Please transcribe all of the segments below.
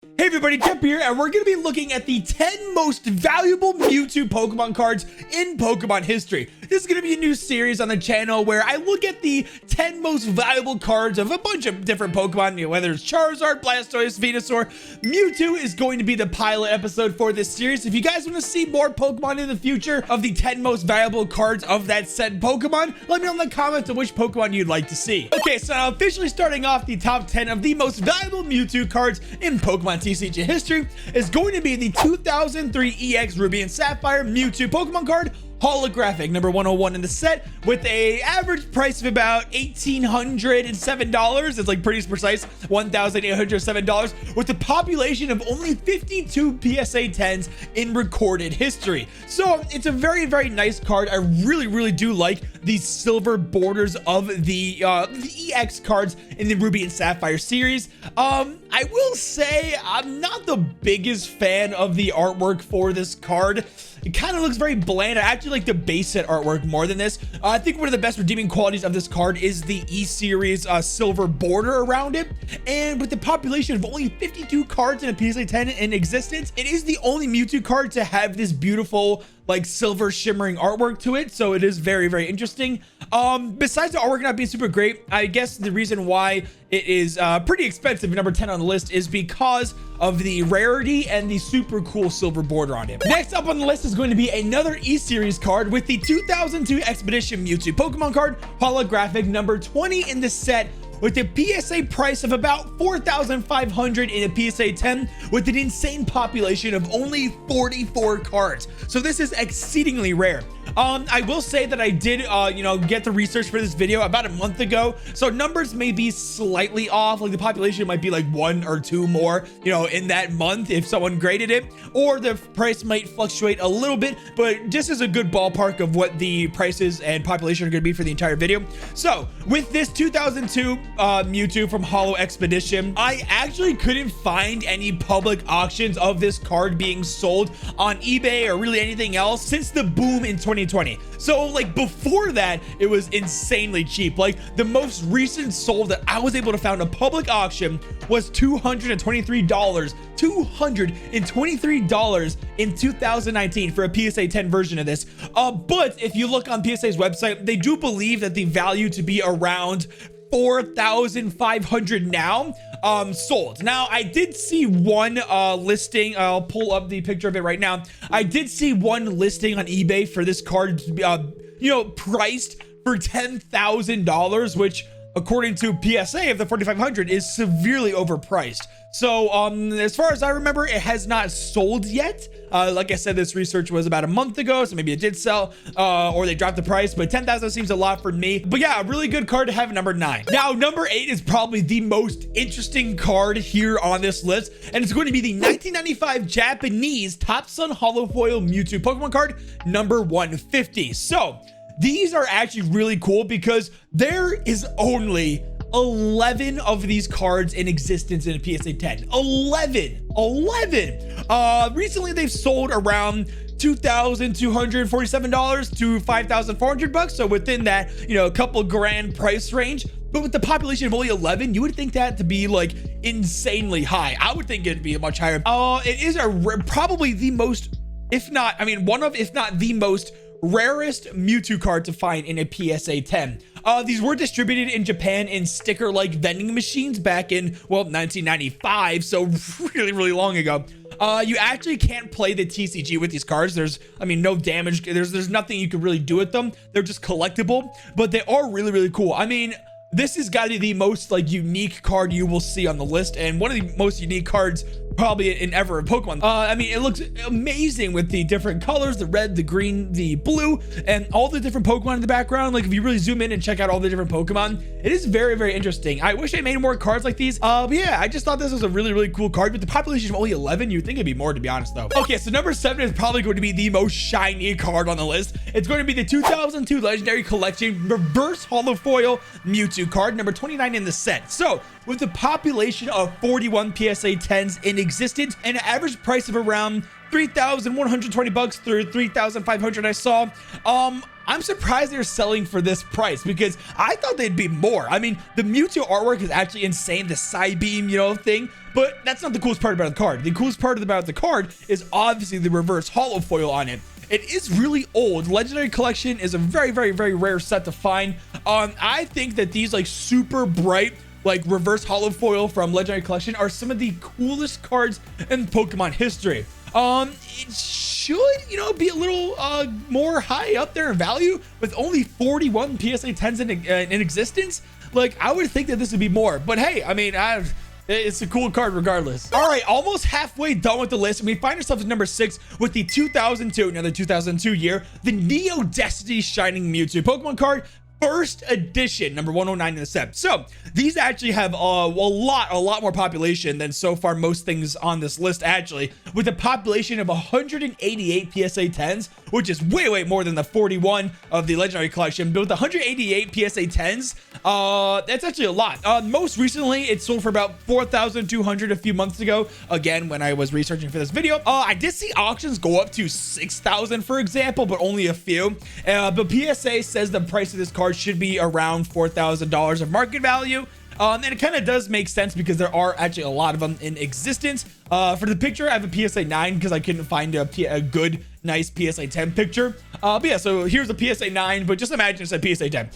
Hey everybody, Jeff here, and we're going to be looking at the 10 most valuable Mewtwo Pokemon cards in Pokemon history. This is going to be a new series on the channel where I look at the 10 most valuable cards of a bunch of different Pokemon, whether it's Charizard, Blastoise, Venusaur. Mewtwo is going to be the pilot episode for this series. If you guys want to see more Pokemon in the future of the 10 most valuable cards of that said Pokemon, let me know in the comments of which Pokemon you'd like to see. Okay, so now officially starting off the top 10 of the most valuable Mewtwo cards in Pokemon TCG history is going to be the 2003 EX Ruby and Sapphire Mewtwo Pokemon card, holographic, number 101 in the set, with a average price of about $1,807. It's like pretty precise, $1,807, with a population of only 52 PSA 10s in recorded history. So it's a very, very nice card. I really do like the silver borders of the EX cards in the Ruby and Sapphire series. I will say I'm not the biggest fan of the artwork for this card. It kind of looks very bland. I actually like the base set artwork more than this. I think one of the best redeeming qualities of this card is the E-Series silver border around it. And with the population of only 52 cards in a PSA 10 in existence, it is the only Mewtwo card to have this beautiful like silver shimmering artwork to it, so it is very interesting. Besides the artwork not being super great, I guess the reason why it is pretty expensive, number 10 on the list, is because of the rarity and the super cool silver border on it. Next up on the list is going to be another E-Series card with the 2002 Expedition Mewtwo Pokemon card, holographic, number 20 in the set, with a PSA price of about 4,500 in a PSA 10, with an insane population of only 44 cards. So this is exceedingly rare. I will say that I did, get the research for this video about a month ago. So numbers may be slightly off. Like the population might be like 1 or 2 more, in that month if someone graded it, or the price might fluctuate a little bit, but just as a good ballpark of what the prices and population are going to be for the entire video. So with this 2002 Mewtwo from Holo Expedition, I actually couldn't find any public auctions of this card being sold on eBay or really anything else since the boom in 2020. So like before that, it was insanely cheap. Like the most recent sold that I was able to find a public auction was $223. $223 in 2019 for a PSA 10 version of this. But if you look on PSA's website, they do believe that the value to be around 4,500 now sold. Now I did see one listing. I'll pull up the picture of it right now. I did see one listing on eBay for this card priced for $10,000, which according to PSA of the 4,500 is severely overpriced. So as far as I remember, it has not sold yet. Like I said, this research was about a month ago, so maybe it did sell, or they dropped the price, but 10,000 seems a lot for me. But yeah, a really good card to have at number 9. Now, number 8 is probably the most interesting card here on this list, and it's going to be the 1995 Japanese Topsun Holofoil Mewtwo Pokemon card, number 150. So these are actually really cool because there is only 11 of these cards in existence in a PSA 10. 11. Recently they've sold around $2,247 to $5,400, so within that, a couple grand price range. But with the population of only 11, you would think that to be like insanely high. I would think it'd be much higher. It is probably the most, if not the most rarest Mewtwo card to find in a PSA 10. These were distributed in Japan in sticker-like vending machines back in, 1995, so really long ago. You actually can't play the TCG with these cards. There's no damage. There's nothing you can really do with them. They're just collectible, but they are really cool. This has got to be the most unique card you will see on the list, and one of the most unique cards probably in ever in Pokemon. It looks amazing with the different colors, the red, the green, the blue, and all the different Pokemon in the background. Like if you really zoom in and check out all the different Pokemon, it is very interesting. I wish I made more cards like these. But yeah, I just thought this was a really cool card. With the population of only 11, you'd think it'd be more, to be honest though. Okay, so number 7 is probably going to be the most shiny card on the list. It's going to be the 2002 Legendary Collection Reverse Holofoil Mewtwo card, number 29 in the set. So with the population of 41 PSA 10s in existence and an average price of around $3,120 through $3,500 I saw. I'm surprised they're selling for this price because I thought they'd be more. I mean, the Mewtwo artwork is actually insane, the Psybeam, you know, thing, but that's not the coolest part about the card. The coolest part about the card is obviously the reverse holo foil on it. It is really old. Legendary Collection is a very, very, very rare set to find. I think that these like super bright, like reverse holo foil from Legendary Collection are some of the coolest cards in Pokemon history. It should, you know, be a little more high up there in value with only 41 PSA 10s in existence. Like, I would think that this would be more, but hey, I mean, it's a cool card regardless. All right, almost halfway done with the list, and we find ourselves at number 6 with the 2002, another 2002 year, the Neo Destiny Shining Mewtwo Pokemon card. First edition, number 109 in the set. So these actually have a lot more population than so far most things on this list, actually, with a population of 188 PSA 10s, which is way more than the 41 of the Legendary Collection. But with 188 PSA 10s, that's actually a lot. Most recently, it sold for about 4,200 a few months ago. Again, when I was researching for this video, I did see auctions go up to 6,000, for example, but only a few. But PSA says the price of this card should be around $4,000 of market value. And it kind of does make sense because there are actually a lot of them in existence. For the picture, I have a PSA 9 because I couldn't find a good, nice PSA 10 picture. But yeah, so here's a PSA 9, but just imagine it's a PSA 10.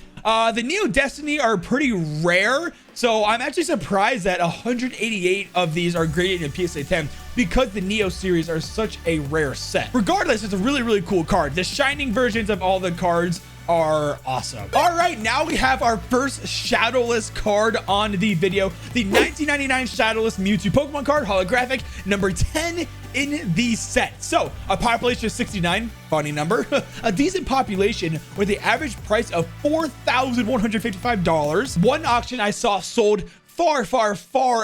The Neo Destiny are pretty rare, so I'm actually surprised that 188 of these are graded in PSA 10 because the Neo series are such a rare set. Regardless, it's a really cool card. The shining versions of all the cards are awesome. All right, now we have our first Shadowless card on the video, the 1999 Shadowless Mewtwo Pokemon card, holographic, number 10 in the set. So a population of 69, funny number, a decent population with the average price of $4,155. One auction I saw sold far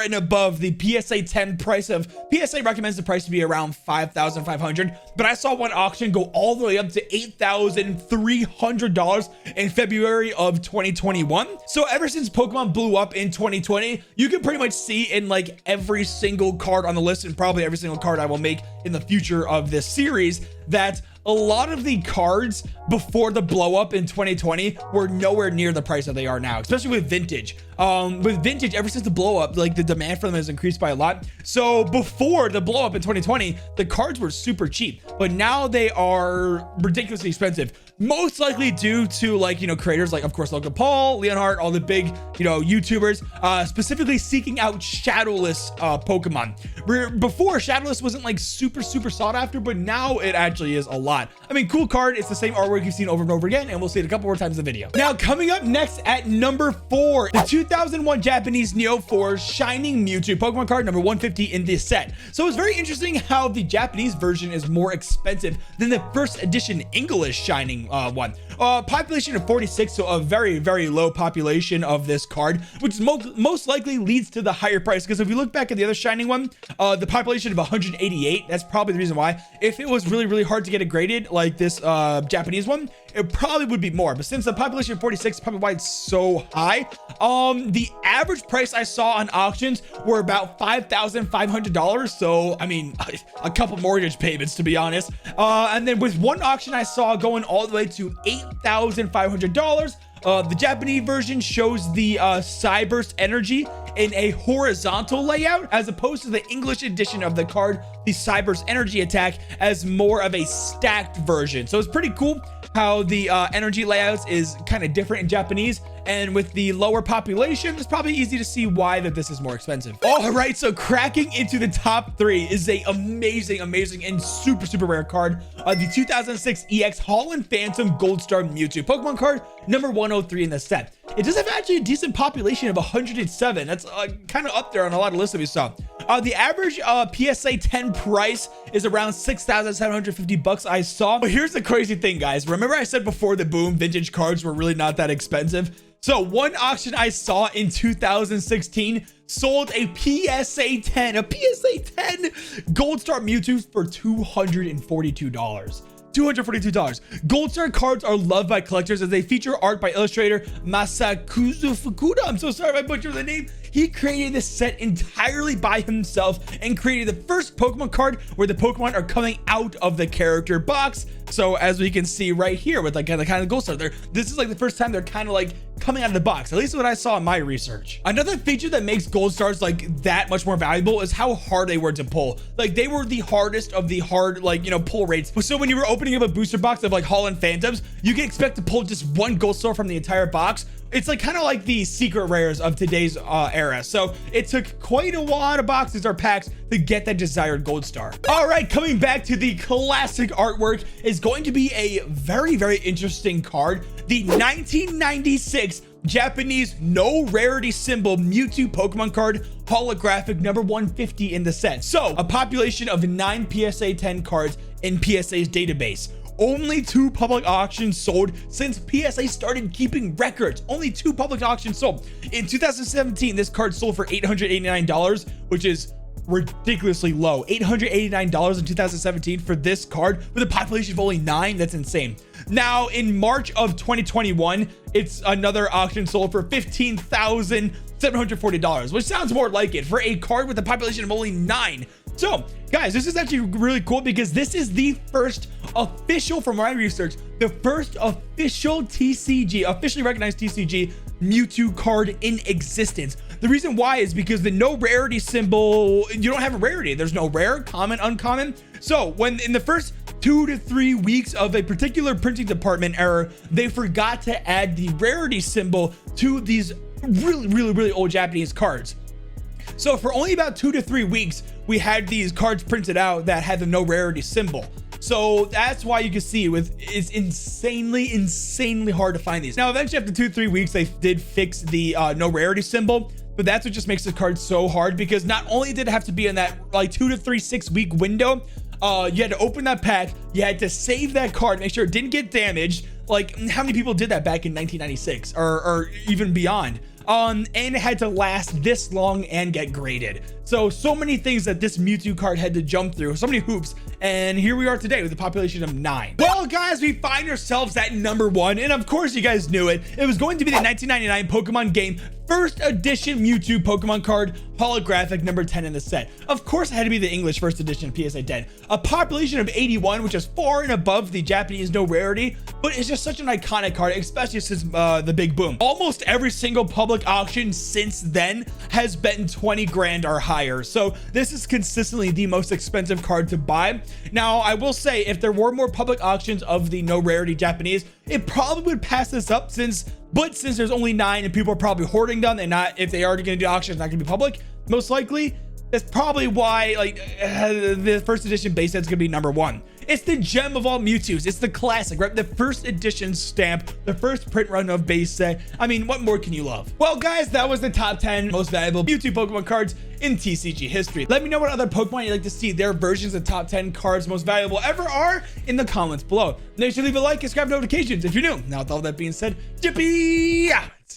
and above the PSA 10 price of, PSA recommends the price to be around 5,500, but I saw one auction go all the way up to $8,300 in February of 2021. So ever since Pokemon blew up in 2020, you can pretty much see in like every single card on the list and probably every single card I will make in the future of this series that a lot of the cards before the blow up in 2020 were nowhere near the price that they are now, especially with vintage. With vintage, ever since the blow up, like the demand for them has increased by a lot. So before the blow up in 2020, the cards were super cheap, but now they are ridiculously expensive. Most likely due to, like, you know, creators like, of course, Logan Paul, Leonhardt, all the big, you know, YouTubers, specifically seeking out Shadowless Pokemon. Before, Shadowless wasn't like super sought after, but now it actually is a lot. I mean, cool card. It's the same artwork you've seen over and over again, and we'll see it a couple more times in the video. Now, coming up next at number 4, the 2001 Japanese Neo 4 Shining Mewtwo Pokemon card, number 150 in this set. So it's very interesting how the Japanese version is more expensive than the first edition English Shining one. Population of 46, so a very low population of this card, which most likely leads to the higher price, because if you look back at the other Shining one, the population of 188, that's probably the reason why. If it was really hard to get it graded like this Japanese one, it probably would be more, but since the population of 46 is probably why it's so high. The average price I saw on auctions were about $5,500, so I mean a couple mortgage payments, to be honest. And then with one auction I saw going all the way to $8,500. The Japanese version shows the Cyburst energy in a horizontal layout, as opposed to the English edition of the card, the Cyburst energy attack, as more of a stacked version. So it's pretty cool how the energy layouts is kind of different in Japanese, and with the lower population, it's probably easy to see why that this is more expensive. All right, so cracking into the top 3 is a amazing and super rare card, the 2006 EX Holland Phantom Gold Star Mewtwo Pokemon card, number 103 in the set. It does have actually a decent population of 107. That's kind of up there on a lot of lists that we saw. The average PSA 10 price is around $6,750 I saw. But here's the crazy thing, guys. Remember I said before the boom, vintage cards were really not that expensive? So one auction I saw in 2016 sold a PSA 10 Gold Star Mewtwo for $242. $242. Gold Star cards are loved by collectors as they feature art by illustrator Masakuzu Fukuda. I'm so sorry if I butchered the name. He created this set entirely by himself and created the first Pokemon card where the Pokemon are coming out of the character box. So as we can see right here with like the kind of Gold Star there, this is like the first time they're kind of like coming out of the box, at least what I saw in my research. Another feature that makes Gold Stars like that much more valuable is how hard they were to pull. Like they were the hardest of the hard, like, you know, pull rates. So when you were opening up a booster box of like Holland Phantoms, you can expect to pull just one Gold Star from the entire box. It's like kind of like the secret rares of today's era. So it took quite a lot of boxes or packs to get that desired Gold Star. All right, coming back to the classic artwork is going to be a very, very interesting card. The 1996 Japanese no rarity symbol Mewtwo Pokemon card, holographic, number 150 in the set. So a population of 9 PSA 10 cards in PSA's database. Only 2 public auctions sold since PSA started keeping records. Only 2 public auctions sold. In 2017, this card sold for $889, which is ridiculously low. $889 in 2017 for this card with a population of only 9. That's insane. Now in March of 2021, it's another auction sold for $15,740, which sounds more like it for a card with a population of only 9. So guys, this is actually really cool because this is the first official, from my research, the first official TCG, officially recognized TCG Mewtwo card in existence. The reason why is because the no rarity symbol, you don't have a rarity. There's no rare, common, uncommon. So when in the first 2 to 3 weeks of a particular printing department error, they forgot to add the rarity symbol to these really old Japanese cards. So for only about 2 to 3 weeks, we had these cards printed out that had the no rarity symbol. So that's why you can see it's insanely hard to find these. Now, eventually after 2 to 3 weeks, they did fix the no rarity symbol, but that's what just makes the card so hard because not only did it have to be in that like 2 to 3 6-week window, you had to open that pack, you had to save that card, make sure it didn't get damaged. Like how many people did that back in 1996 or even beyond? And it had to last this long and get graded. So many things that this Mewtwo card had to jump through, so many hoops, and here we are today with a population of 9. Well guys, we find ourselves at number 1, and of course you guys knew it. It was going to be the 1999 Pokemon game first edition Mewtwo Pokemon card, holographic, number 10 in the set. Of course it had to be the English first edition PSA 10. A population of 81, which is far and above the Japanese no rarity, but it's just such an iconic card, especially since the big boom. Almost every single public auction since then has been 20 grand or higher. So this is consistently the most expensive card to buy. Now, I will say if there were more public auctions of the no rarity Japanese, it probably would pass this up but since there's only 9 and people are probably hoarding them, and not, if they are going to do auctions, not going to be public, most likely. That's probably why like the first edition base set's gonna be number 1. It's the gem of all Mewtwo's. It's the classic, right? The first edition stamp, the first print run of base set. I mean, what more can you love? Well, guys, that was the top 10 most valuable Mewtwo Pokemon cards in TCG history. Let me know what other Pokemon you'd like to see their versions of top 10 cards most valuable ever are in the comments below. Make sure to leave a like and subscribe notifications if you're new. Now, with all that being said, Jippy out!